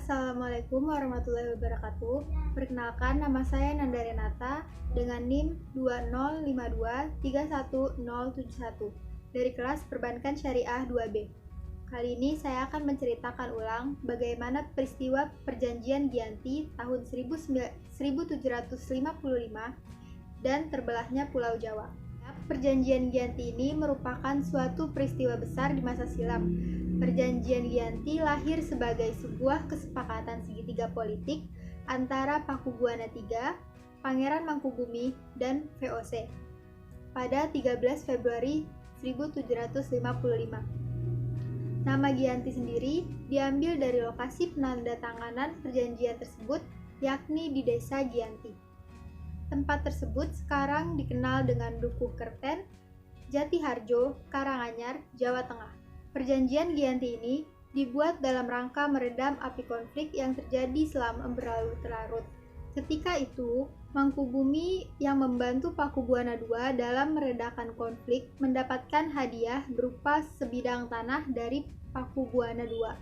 Assalamualaikum warahmatullahi wabarakatuh. Perkenalkan, nama saya Nanda Renata dengan NIM 205231071 dari kelas Perbankan Syariah 2B. Kali ini saya akan menceritakan ulang bagaimana peristiwa Perjanjian Giyanti tahun 1755 dan terbelahnya Pulau Jawa. Perjanjian Giyanti ini merupakan suatu peristiwa besar di masa silam. Perjanjian Giyanti lahir sebagai sebuah kesepakatan segitiga politik antara Pakubuana III, Pangeran Mangkubumi, dan VOC pada 13 Februari 1755. Nama Giyanti sendiri diambil dari lokasi penandatanganan perjanjian tersebut, yakni di Desa Giyanti. Tempat tersebut sekarang dikenal dengan Dukuh Kerten, Jatiharjo, Karanganyar, Jawa Tengah. Perjanjian Giyanti ini dibuat dalam rangka meredam api konflik yang terjadi selama berlarut-larut. Ketika itu, Mangkubumi yang membantu Pakubuana II dalam meredakan konflik mendapatkan hadiah berupa sebidang tanah dari Pakubuana II.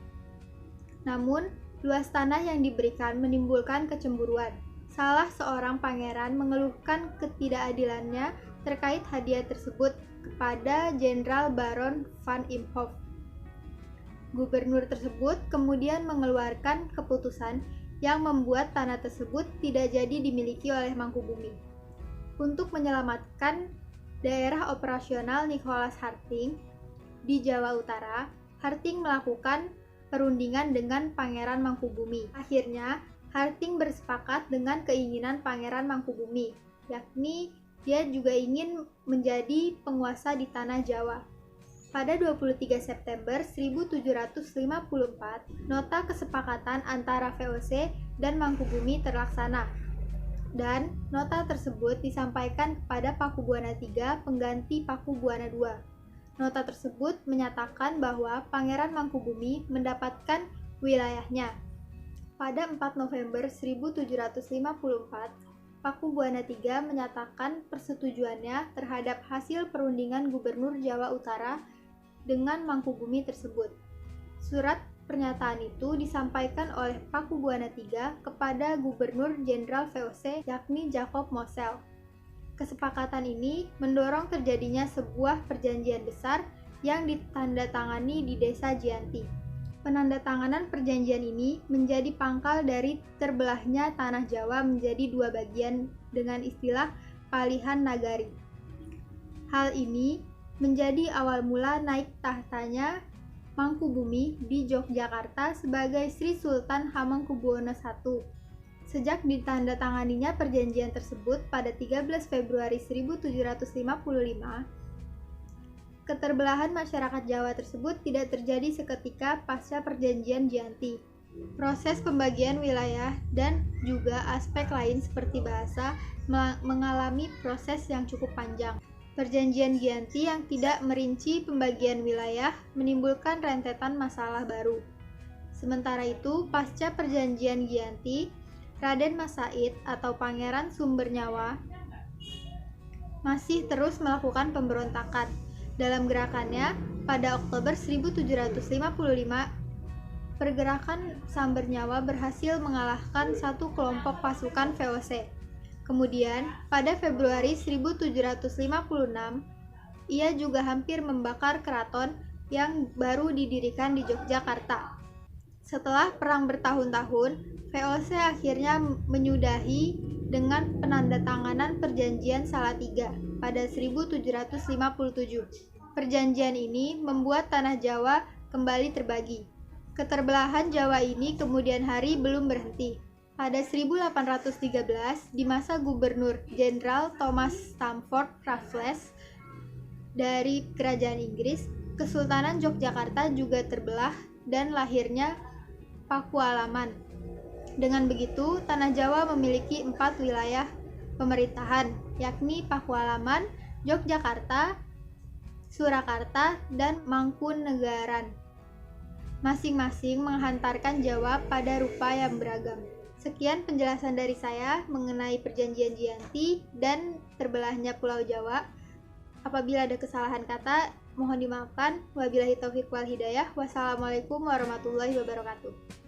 Namun, luas tanah yang diberikan menimbulkan kecemburuan. Salah seorang pangeran mengeluhkan ketidakadilannya terkait hadiah tersebut kepada Jenderal Baron van Imhoff. Gubernur tersebut kemudian mengeluarkan keputusan yang membuat tanah tersebut tidak jadi dimiliki oleh Mangkubumi. Untuk menyelamatkan daerah operasional Nicholas Harting di Jawa Utara, Harting melakukan perundingan dengan Pangeran Mangkubumi. Akhirnya, Harting bersepakat dengan keinginan Pangeran Mangkubumi, yakni dia juga ingin menjadi penguasa di tanah Jawa. Pada 23 September 1754, nota kesepakatan antara VOC dan Mangkubumi terlaksana, dan nota tersebut disampaikan kepada Pakubuana III pengganti Pakubuana II. Nota tersebut menyatakan bahwa Pangeran Mangkubumi mendapatkan wilayahnya. Pada 4 November 1754, Pakubuana III menyatakan persetujuannya terhadap hasil perundingan Gubernur Jawa Utara dengan Mangkubumi tersebut. Surat pernyataan itu disampaikan oleh Pakubuana III kepada Gubernur Jenderal VOC yakni Jacob Mosel. Kesepakatan ini mendorong terjadinya sebuah perjanjian besar yang ditandatangani di Desa Giyanti. Penandatanganan perjanjian ini menjadi pangkal dari terbelahnya tanah Jawa menjadi dua bagian dengan istilah Palihan Nagari. Hal ini menjadi awal mula naik tahtanya Mangkubumi di Yogyakarta sebagai Sri Sultan Hamengkubuwono I. Sejak ditandatanganinya perjanjian tersebut pada 13 Februari 1755, keterbelahan masyarakat Jawa tersebut tidak terjadi seketika pasca perjanjian Giyanti. Proses pembagian wilayah dan juga aspek lain seperti bahasa mengalami proses yang cukup panjang. Perjanjian Giyanti yang tidak merinci pembagian wilayah menimbulkan rentetan masalah baru. Sementara itu, pasca perjanjian Giyanti, Raden Mas Said atau Pangeran Sumbernyawa masih terus melakukan pemberontakan. Dalam gerakannya, pada Oktober 1755, pergerakan Sumbernyawa berhasil mengalahkan satu kelompok pasukan VOC. Kemudian, pada Februari 1756, ia juga hampir membakar keraton yang baru didirikan di Yogyakarta. Setelah perang bertahun-tahun, VOC akhirnya menyudahi dengan penandatanganan Perjanjian Salatiga pada 1757. Perjanjian ini membuat tanah Jawa kembali terbagi. Keterbelahan Jawa ini kemudian hari belum berhenti. Pada 1813, di masa Gubernur Jenderal Thomas Stamford Raffles dari Kerajaan Inggris, Kesultanan Yogyakarta juga terbelah dan lahirnya Pakualaman. Dengan begitu, tanah Jawa memiliki 4 wilayah pemerintahan, yakni Pakualaman, Yogyakarta, Surakarta, dan Mangkunegaran. Masing-masing menghantarkan Jawa pada rupa yang beragam. Sekian penjelasan dari saya mengenai Perjanjian Giyanti dan terbelahnya Pulau Jawa. Apabila ada kesalahan kata, mohon dimaafkan. Wabillahi taufiq wal hidayah. Wassalamualaikum warahmatullahi wabarakatuh.